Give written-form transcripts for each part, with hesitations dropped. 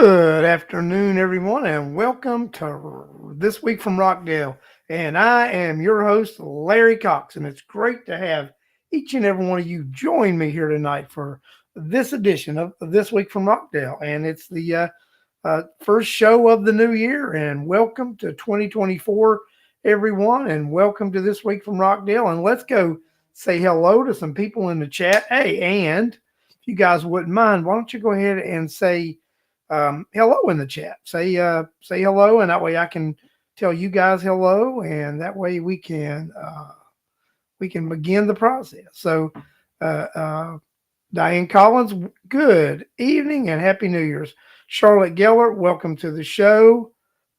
Good afternoon, everyone, and welcome to This Week from Rockdale. And I am your host, Larry Cox, and it's great to have each and every one of you join me here tonight for this edition of This Week from Rockdale. And it's the first show of the new year, and welcome to 2024, everyone, and welcome to This Week from Rockdale. And let's go say hello to some people in the chat. Hey, and if you guys wouldn't mind, why don't you go ahead and say hello in the chat. Say hello, and that way I can tell you guys hello, and that way we can begin the process. So, uh, uh, Diane Collins, good evening and happy New Year's. Charlotte Geller, welcome to the show.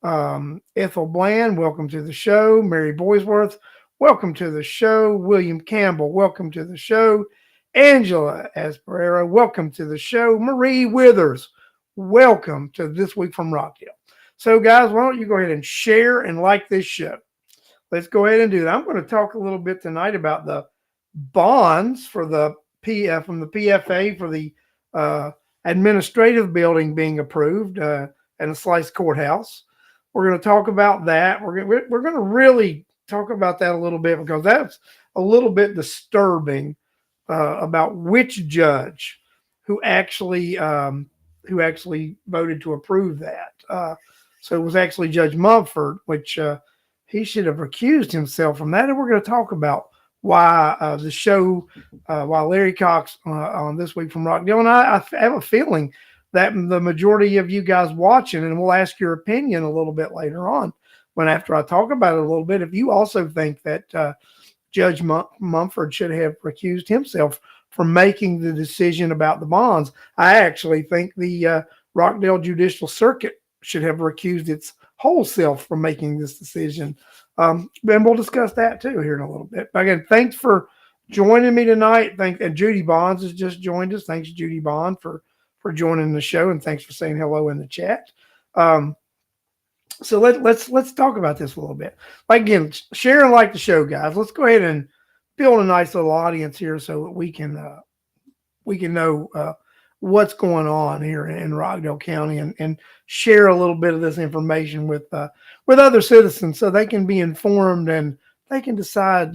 Ethel Bland, welcome to the show. Mary Boysworth, welcome to the show. William Campbell, welcome to the show. Angela Asperera, welcome to the show. Marie Withers, welcome to This Week from Rockdale. So, guys, why don't you go ahead and share and like this show? Let's go ahead and do that. I'm going to talk a little bit tonight about the bonds for the PF from the PFA for the administrative building being approved and a slice courthouse. We're going to talk about that. We're going to really talk about that a little bit because that's a little bit disturbing about which judge who actually voted to approve that. So it was actually Judge Mumford, which he should have recused himself from that. And we're going to talk about why the show, why Larry Cox on This Week from Rockdale. And I have a feeling that the majority of you guys watching, and we'll ask your opinion a little bit later on, when after I talk about it a little bit, if you also think that Judge Mumford should have recused himself from making the decision about the bonds. I actually think the Rockdale Judicial Circuit should have recused its whole self from making this decision. And we'll discuss that too here in a little bit. But again, thanks for joining me tonight. And Judy Bonds has just joined us. Thanks, Judy Bond, for joining the show, and thanks for saying hello in the chat. So let's talk about this a little bit. Like, again, share and like the show, guys. Let's go ahead and build a nice little audience here so that we can know what's going on here in Rockdale County and share a little bit of this information with other citizens so they can be informed and they can decide,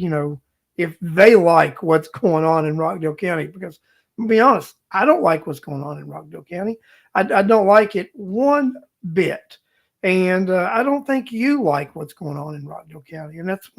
if they like what's going on in Rockdale County. Because, to be honest, I don't like what's going on in Rockdale County. I don't like it one bit. And I don't think you like what's going on in Rockdale County. And that's,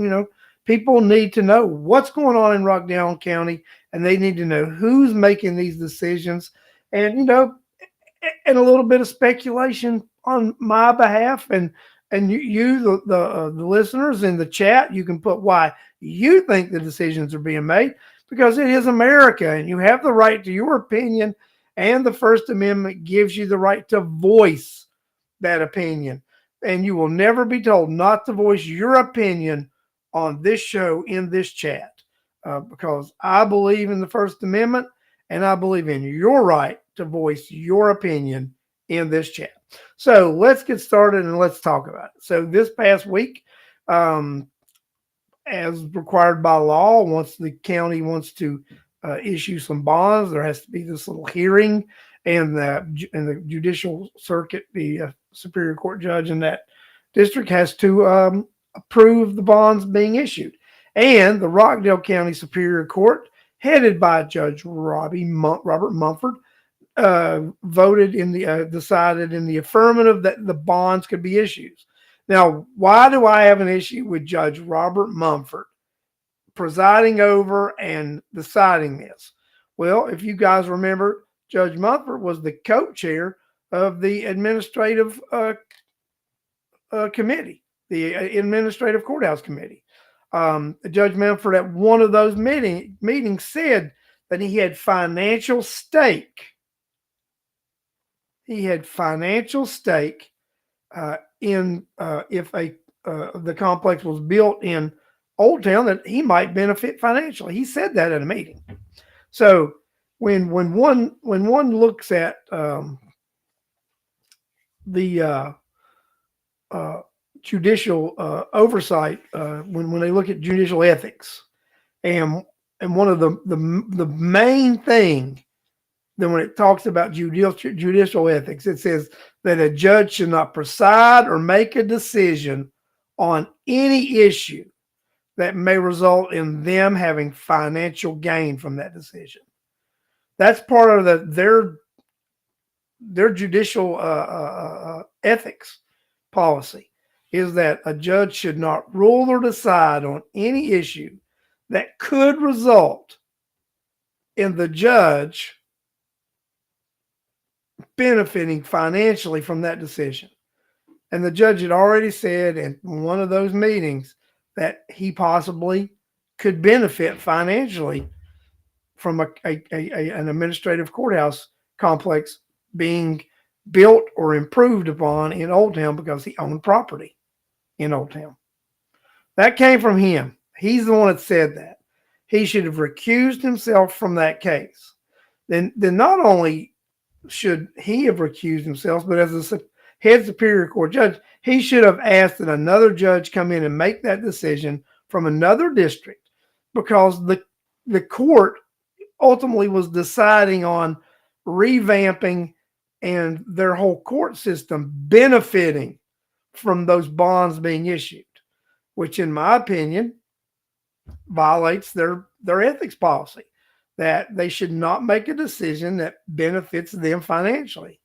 people need to know what's going on in Rockdale County, and they need to know who's making these decisions. And, and a little bit of speculation on my behalf. And the listeners in the chat, you can put why you think the decisions are being made, because it is America and you have the right to your opinion. And the First Amendment gives you the right to voice that opinion, and you will never be told not to voice your opinion on this show in this chat, because I believe in the First Amendment and I believe in your right to voice your opinion in this chat. So let's get started and let's talk about it. So this past week, as required by law, once the county wants to issue some bonds, there has to be this little hearing. And the judicial circuit, the Superior Court judge in that district, has to approve the bonds being issued. And the Rockdale County Superior Court, headed by Judge Robert Mumford, decided in the affirmative that the bonds could be issued. Now, why do I have an issue with Judge Robert Mumford presiding over and deciding this? Well, if you guys remember, Judge Mumford was the co-chair of the administrative committee, the administrative courthouse committee. Judge Mumford at one of those meetings said that he had financial stake. He had financial stake in if the complex was built in Old Town, that he might benefit financially. He said that at a meeting. So when one looks at the judicial oversight, when they look at judicial ethics, and one of the main thing then when it talks about judicial ethics, it says that a judge should not preside or make a decision on any issue that may result in them having financial gain from that decision. That's part of their judicial ethics policy, is that a judge should not rule or decide on any issue that could result in the judge benefiting financially from that decision. And the judge had already said in one of those meetings that he possibly could benefit financially from an administrative courthouse complex being built or improved upon in Old Town because he owned property in Old Town. That came from him. He's the one that said that. He should have recused himself from that case. Then not only should he have recused himself, but as a head superior court judge, he should have asked that another judge come in and make that decision from another district, because the court ultimately was deciding on revamping and their whole court system benefiting from those bonds being issued, which in my opinion violates their ethics policy, that they should not make a decision that benefits them financially.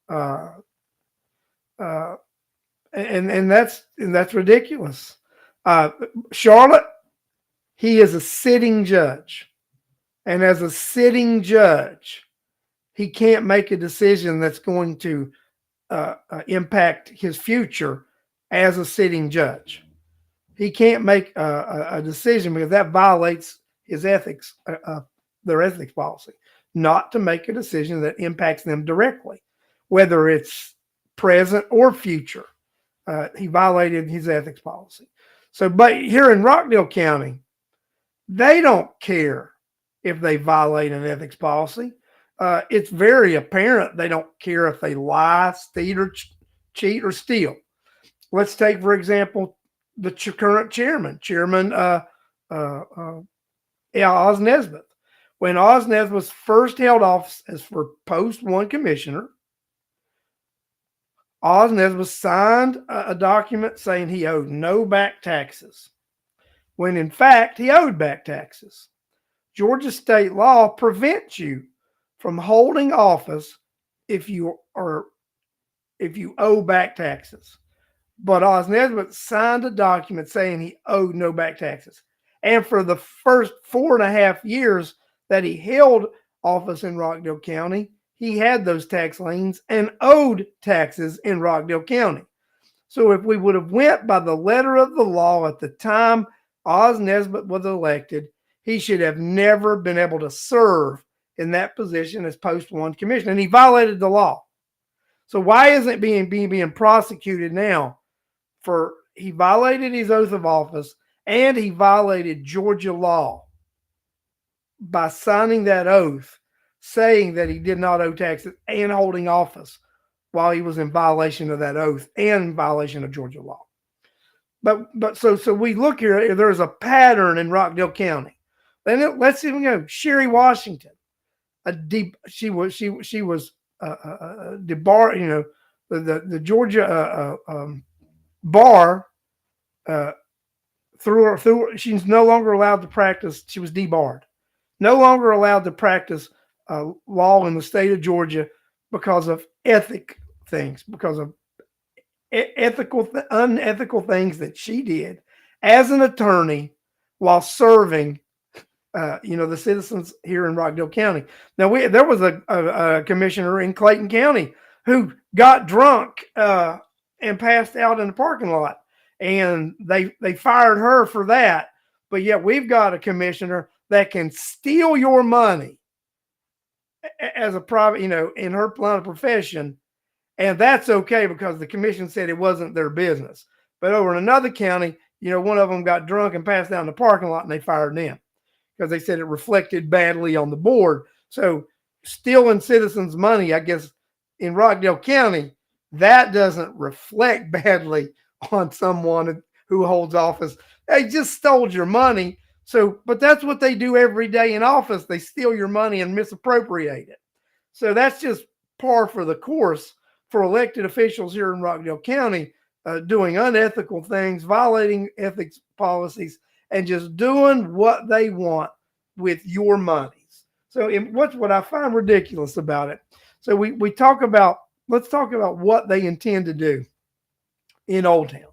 And that's ridiculous. Charlotte, he is a sitting judge, and as a sitting judge, he can't make a decision that's going to impact his future as a sitting judge. He can't make a decision because that violates his ethics, their ethics policy, not to make a decision that impacts them directly, whether it's present or future. He violated his ethics policy. So, but here in Rockdale County, they don't care if they violate an ethics policy. It's very apparent they don't care if they lie, steal, or cheat, or steal. Let's take, for example, the current chairman, Oz Nesbitt. When Oz Nesbitt was first held office as for post one commissioner, Oz Nesbitt signed a document saying he owed no back taxes, when in fact he owed back taxes. Georgia state law prevents you from holding office if you owe back taxes. But Oz Nesbitt signed a document saying he owed no back taxes. And for the first 4.5 years that he held office in Rockdale County, he had those tax liens and owed taxes in Rockdale County. So if we would have went by the letter of the law at the time Oz Nesbitt was elected, he should have never been able to serve in that position as post one commissioner. And he violated the law. So why isn't it being prosecuted now? For he violated his oath of office and he violated Georgia law by signing that oath, saying that he did not owe taxes and holding office while he was in violation of that oath and in violation of Georgia law. But so we look here, there's a pattern in Rockdale County. Then let's even go Sherry Washington. She was debarred, the Georgia bar through she's no longer allowed to practice. She was debarred, no longer allowed to practice law in the state of Georgia because of ethic things, because of unethical things that she did as an attorney while serving the citizens here in Rockdale County. Now there was a commissioner in Clayton County who got drunk and passed out in the parking lot, and they fired her for that. But yet we've got a commissioner that can steal your money as a private, in her line of profession, and that's okay because the commission said it wasn't their business. But over in another county, one of them got drunk and passed out in the parking lot, and they fired them because they said it reflected badly on the board. So stealing citizens' money, I guess, in Rockdale County, that doesn't reflect badly on someone who holds office. They just stole your money, So, but that's what they do every day in office. They steal your money and misappropriate it. So that's just par for the course for elected officials here in Rockdale County, doing unethical things, violating ethics policies, and just doing what they want with your monies. So what's what I find ridiculous about it. So we talk about, let's talk about what they intend to do in Old Town.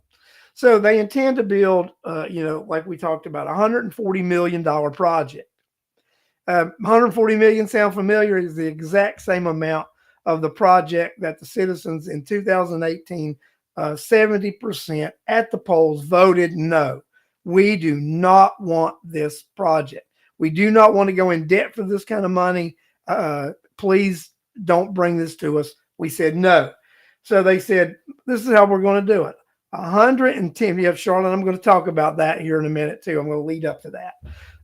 So they intend to build, like we talked about, $140 million project. 140 million sound familiar? Is the exact same amount of the project that the citizens in 2018, 70% at the polls voted no. We do not want this project. We do not want to go in debt for this kind of money. Please don't bring this to us. We said no. So they said, this is how we're going to do it. 110. Yeah, Charlotte, I'm going to talk about that here in a minute too. I'm going to lead up to that,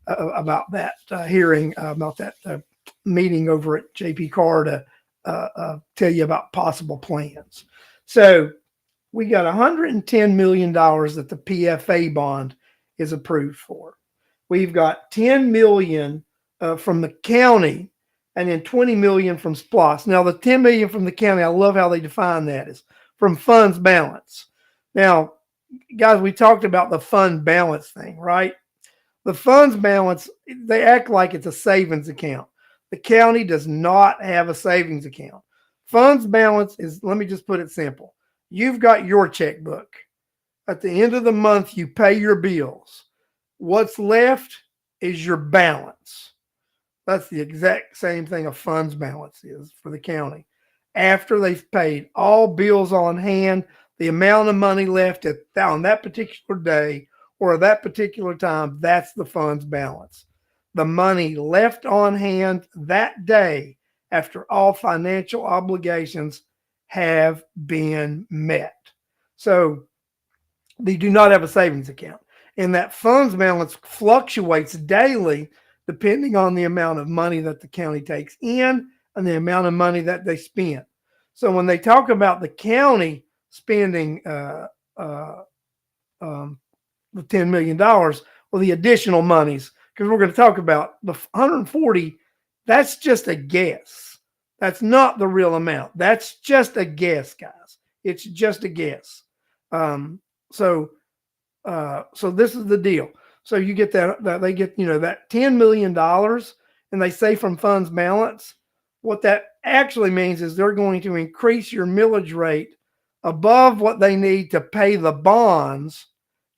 about that hearing, about that meeting over at JP Carr to tell you about possible plans. So we got $110 million that the PFA bond is approved for. We've got $10 million from the county, and then $20 million from SPLOST. Now, the $10 million from the county, I love how they define that, is from funds balance. Now, guys, we talked about the fund balance thing, right? The funds balance, they act like it's a savings account. The county does not have a savings account. Funds balance is, let me just put it simple. You've got your checkbook. At the end of the month, you pay your bills. What's left is your balance. That's the exact same thing a funds balance is for the county. After they've paid all bills on hand, the amount of money left on that particular day or that particular time, that's the funds balance. The money left on hand that day after all financial obligations have been met. So they do not have a savings account. And that funds balance fluctuates daily depending on the amount of money that the county takes in and the amount of money that they spend. So when they talk about the county spending the $10 million, or the additional monies, because we're going to talk about the 140, that's just a guess. That's not the real amount. That's just a guess, guys. It's just a guess. So this is the deal. So you get that they get, that $10 million, and they say from funds balance. What that actually means is they're going to increase your millage rate above what they need to pay the bonds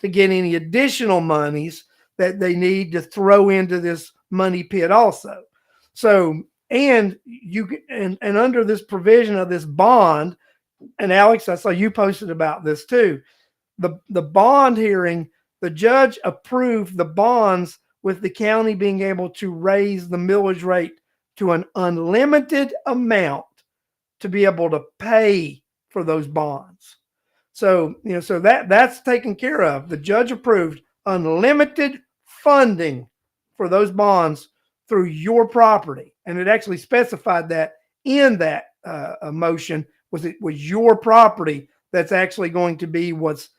to get any additional monies that they need to throw into this money pit also. So, and under this provision of this bond, and Alex, I saw you posted about this too. The bond hearing, the judge approved the bonds with the county being able to raise the millage rate to an unlimited amount to be able to pay for those bonds. So, so that's taken care of. The judge approved unlimited funding for those bonds through your property. And it actually specified that in that motion was your property that's actually going to be what's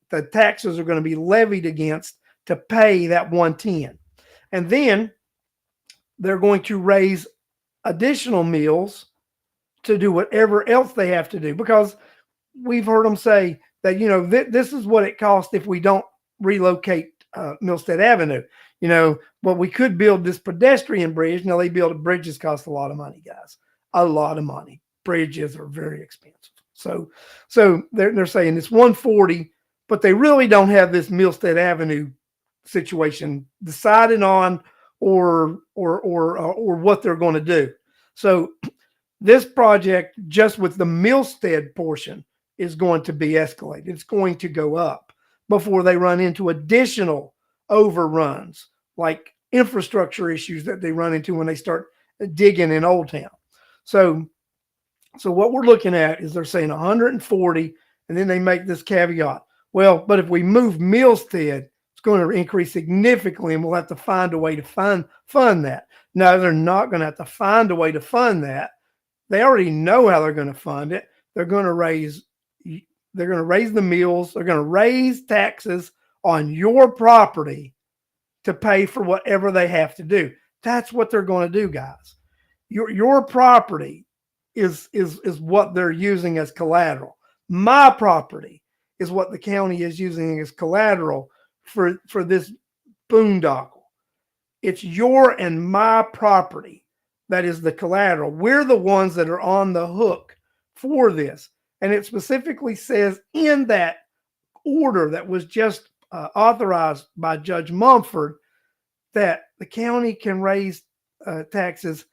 the taxes are going to be levied against to pay that 110. And then they're going to raise additional mills to do whatever else they have to do, because we've heard them say that, this is what it costs if we don't relocate Millstead Avenue. But we could build this pedestrian bridge. Now, they build bridges cost a lot of money, guys, a lot of money. Bridges are very expensive. So they're saying it's 140, but they really don't have this Millstead Avenue situation decided on or what they're going to do. So this project, just with the Millstead portion, is going to be escalated. It's going to go up before they run into additional overruns, like infrastructure issues that they run into when they start digging in Old Town. So what we're looking at is they're saying 140, and then they make this caveat. Well, but if we move Millstead, it's going to increase significantly, and we'll have to find a way to fund that. No, they're not going to have to find a way to fund that. They already know how they're going to fund it. They're going to raise the mills. They're going to raise taxes on your property to pay for whatever they have to do. That's what they're going to do, guys. Your property is what they're using as collateral. My property is what the county is using as collateral for this boondoggle. It's your and my property that is the collateral. We're the ones that are on the hook for this. And it specifically says in that order that was just authorized by Judge Mumford that the county can raise taxes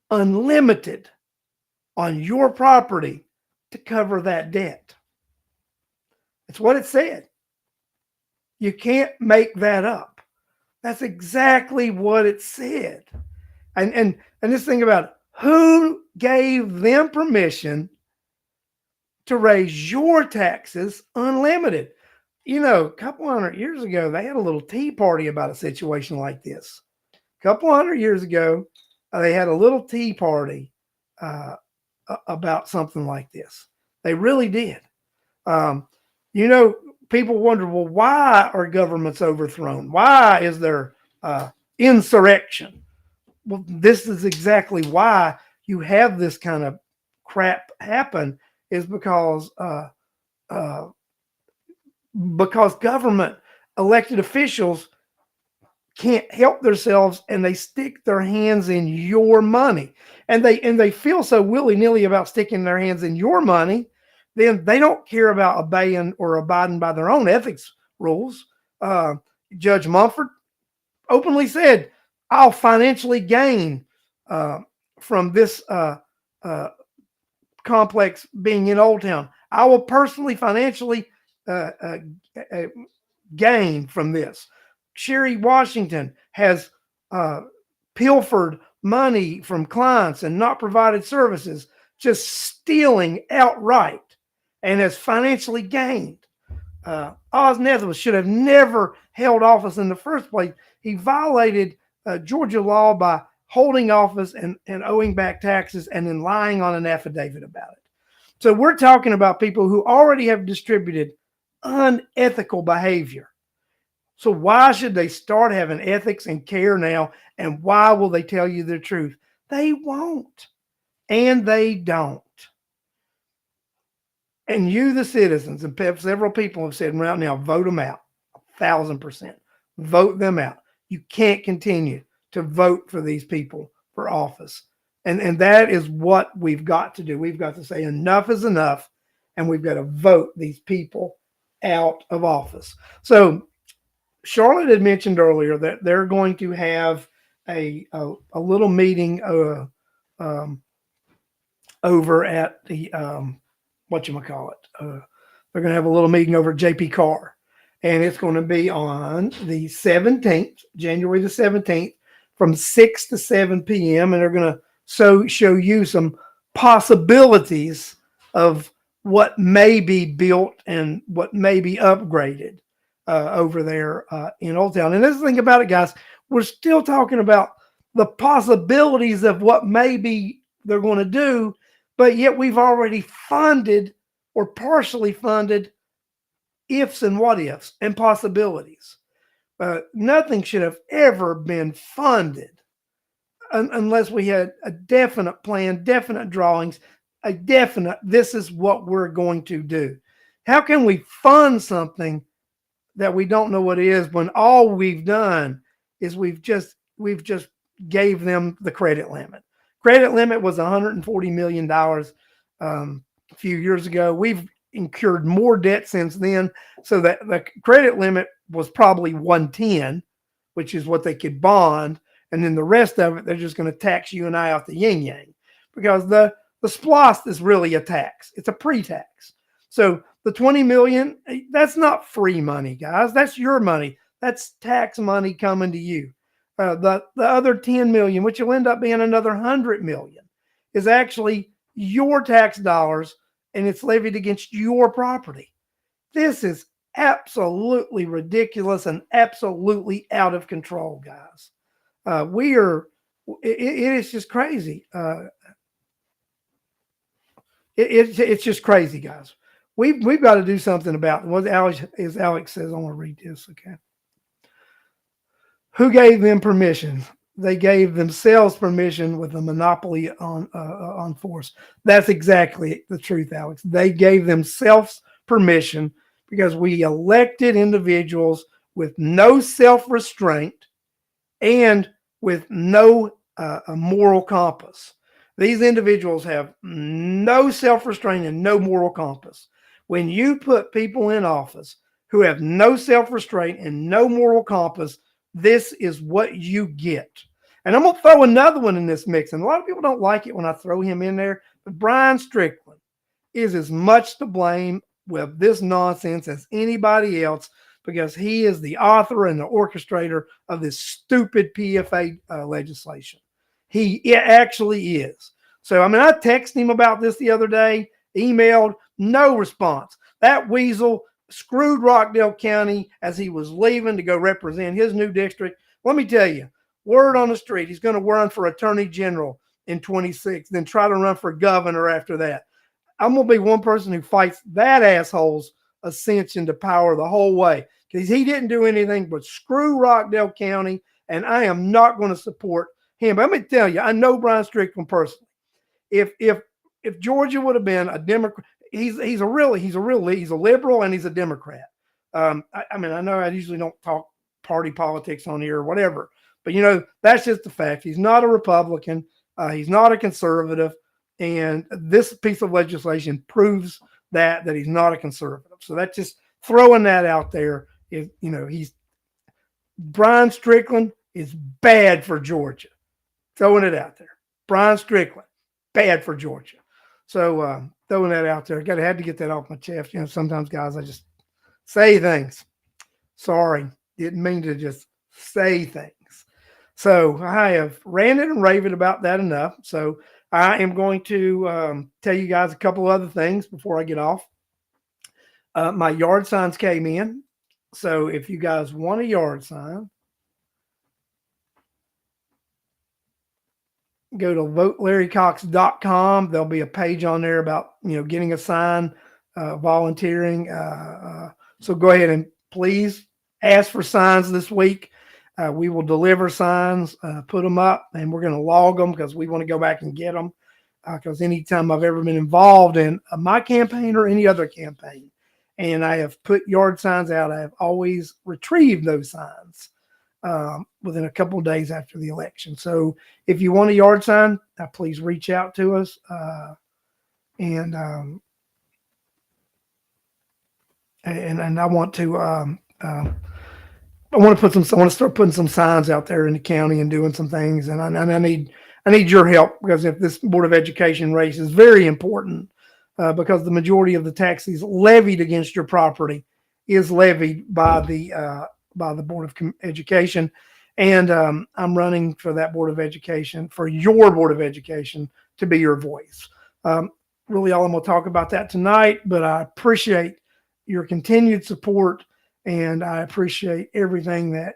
unlimited on your property to cover that debt. That's what it said. You can't make that up. That's exactly what it said. And this thing about who gave them permission to raise your taxes unlimited. You know, a couple hundred years ago, they had a little tea party about a situation like this. A couple hundred years ago, they had a little tea party about something like this. They really did. You know, people wonder, well, why are governments overthrown? Why is there insurrection? Well, this is exactly why you have this kind of crap happen, is because government elected officials can't help themselves and they stick their hands in your money, and they feel so willy-nilly about sticking their hands in your money, then they don't care about obeying or abiding by their own ethics rules. Judge Mumford openly said, I'll financially gain from this complex being in Old Town. I will personally financially gain from this. Sherry Washington has pilfered money from clients and not provided services, just stealing outright, and has financially gained. Oz Netherland should have never held office in the first place. He violated Georgia law by holding office and owing back taxes and then lying on an affidavit about it. So we're talking about people who already have distributed unethical behavior. So why should they start having ethics and care now? And why will they tell you the truth? They won't. And they don't. And you, the citizens, and several people have said right now, vote them out. 1,000%. Vote them out. You can't continue to vote for these people for office. And that is what we've got to do. We've got to say enough is enough, and we've got to vote these people out of office. So Charlotte had mentioned earlier that they're going to have a little meeting over at the they're going to have a little meeting over at JP Carr, and it's going to be on the 17th, January the 17th, from 6 to 7 p.m. And they're going to show you some possibilities of what may be built and what may be upgraded over there in Old Town. And this thing about it, guys, we're still talking about the possibilities of what maybe they're going to do, but yet we've already funded or partially funded ifs and what ifs and possibilities. Nothing should have ever been funded unless we had a definite plan, definite drawings, a definite, this is what we're going to do. How can we fund something that we don't know what it is when all we've done is we've just gave them the credit limit. Credit limit was $140 million a few years ago. We've incurred more debt since then, so that the credit limit was probably 110, which is what they could bond, and then the rest of it they're just going to tax you and I out the yin yang, because the SPLOST is really a tax. It's a pre-tax. So the $20 million, that's not free money, guys. That's your money. That's tax money coming to you. The other $10 million, which will end up being another $100 million, is actually your tax dollars, and it's levied against your property. This is absolutely ridiculous and absolutely out of control, guys. It is just crazy. It's just crazy, guys. We've got to do something about what Alex says. I want to read this, okay? Who gave them permission? They gave themselves permission with a monopoly on force. That's exactly the truth, Alex. They gave themselves permission because we elected individuals with no self-restraint and with no moral compass. These individuals have no self restraint and no moral compass. When you put people in office who have no self restraint and no moral compass, this is what you get. And I'm going to throw another one in this mix. And a lot of people don't like it when I throw him in there, but Brian Strickland is as much to blame with this nonsense as anybody else because he is the author and the orchestrator of this stupid PFA legislation. It actually is. So, I mean, I texted him about this the other day, emailed, no response. That weasel screwed Rockdale County as he was leaving to go represent his new district. Let me tell you, word on the street, he's going to run for attorney general in 26, then try to run for governor after that. I'm going to be one person who fights that asshole's ascension to power the whole way because he didn't do anything but screw Rockdale County, and I am not going to support him. But let me tell you, I know Brian Strickland personally. If Georgia would have been a Democrat, he's a liberal and he's a Democrat. I mean, I know I usually don't talk party politics on here or whatever, but that's just the fact. He's not a Republican. He's not a conservative. And this piece of legislation proves that he's not a conservative. So that's just throwing that out there. Brian Strickland is bad for Georgia. Throwing it out there. Brian Strickland, bad for Georgia. So throwing that out there. I had to get that off my chest. Sometimes, guys, I just say things. Sorry, didn't mean to just say things. So I have ranted and raved about that enough. So I am going to tell you guys a couple other things before I get off. My yard signs came in. So if you guys want a yard sign, go to votelarrycox.com. There'll be a page on there about, getting a sign, volunteering. So go ahead and please ask for signs this week. We will deliver signs, put them up, and we're going to log them because we want to go back and get them. Because anytime I've ever been involved in my campaign or any other campaign, and I have put yard signs out, I have always retrieved those signs within a couple of days after the election. So if you want a yard sign, please reach out to us. And I want to I want to start putting some signs out there in the county and doing some things. And I need your help because if this Board of Education race is very important because the majority of the taxes levied against your property is levied by the Board of Education. And I'm running for that Board of Education, for your Board of Education to be your voice. Really all I'm going to talk about that tonight, but I appreciate your continued support. And I appreciate everything that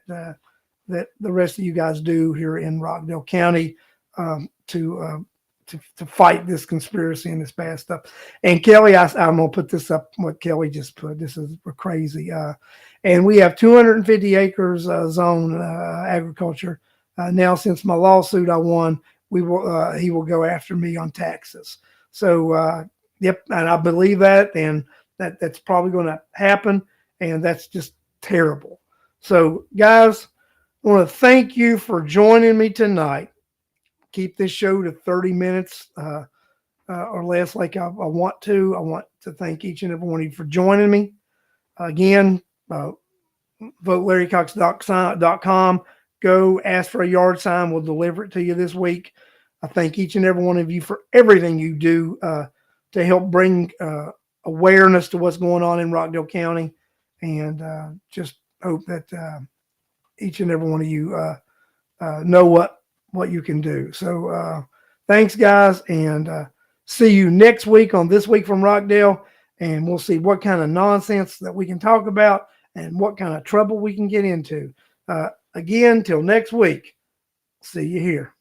the rest of you guys do here in Rockdale County to fight this conspiracy and this bad stuff. And Kelly, I'm gonna put this up. What Kelly just put. This is crazy. And we have 250 acres zone agriculture. Now, since my lawsuit I won, he will go after me on taxes. So yep, and I believe that, and that's probably going to happen. And that's just terrible. So, guys, I want to thank you for joining me tonight. Keep this show to 30 minutes or less like I want to. I want to thank each and every one of you for joining me. Again, votelarrycox.com. Go ask for a yard sign. We'll deliver it to you this week. I thank each and every one of you for everything you do to help bring awareness to what's going on in Rockdale County. And just hope that each and every one of you know what you can do. So thanks, guys, and see you next week on This Week from Rockdale, and we'll see what kind of nonsense that we can talk about and what kind of trouble we can get into. Again, till next week, see you here.